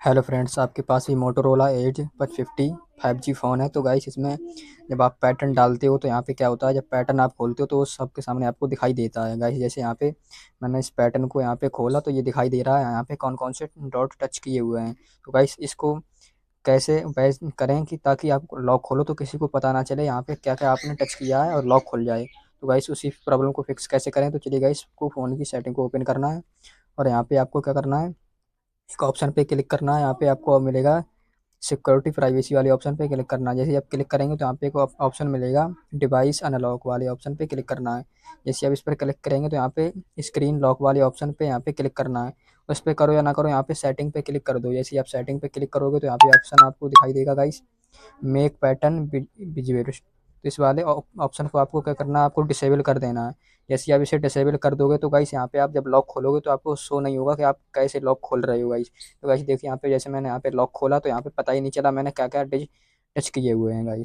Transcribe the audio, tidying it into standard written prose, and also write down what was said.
Hello friends, आपके पास भी Motorola as 50 5G phone है। तो गाइस, इसमें जब आप पैटर्न डालते हो तो यहाँ पे क्या होता है, जब पैटर्न आप खोलते हो तो वो सबके सामने आपको दिखाई देता है। गाइस, जैसे यहाँ पे मैंने इस पैटर्न को यहाँ पे खोला तो ये दिखाई दे रहा है यहाँ पे कौन कौन से डॉट टच किए हुए हैं। तो गाइस, इसको कैसे वैस करें कि ताकि आप लॉक खोलो तो किसी को पता ना चले यहाँ पे क्या क्या आपने टच किया है और लॉक खुल जाए। तो गाइस, उसी प्रॉब्लम को फिक्स कैसे करें, तो चलिए गाइस, को फ़ोन की सेटिंग को ओपन करना है और यहाँ पे आपको क्या करना है, एक ऑप्शन पे क्लिक करना है। यहाँ पे आपको मिलेगा सिक्योरिटी प्राइवेसी वाले ऑप्शन पे क्लिक करना है। जैसे आप क्लिक करेंगे तो यहाँ पे एक ऑप्शन मिलेगा डिवाइस अनलॉक वाले ऑप्शन पे क्लिक करना है। जैसे आप इस पर क्लिक करेंगे तो यहाँ पे स्क्रीन लॉक वाले ऑप्शन पे यहाँ पे क्लिक करना है। उस पर करो या ना करो, यहाँ पे सेटिंग पे क्लिक कर दो। जैसे आप सेटिंग पे क्लिक करोगे तो यहाँ पे ऑप्शन आपको दिखाई देगा गाइस, मेक पैटर्न विजिबल। तो इस वाले ऑप्शन को आपको क्या करना है, आपको डिसेबल कर देना है। जैसे आप इसे डिसेबल कर दोगे तो गाइस, यहाँ पे आप जब लॉक खोलोगे तो आपको शो नहीं होगा कि आप कैसे लॉक खोल रहे हो गाइस। तो गाइस देखिए, यहाँ पे जैसे मैंने यहाँ पे लॉक खोला तो यहाँ पे पता ही नहीं चला मैंने क्या क्या टच किए हुए हैं गाइस।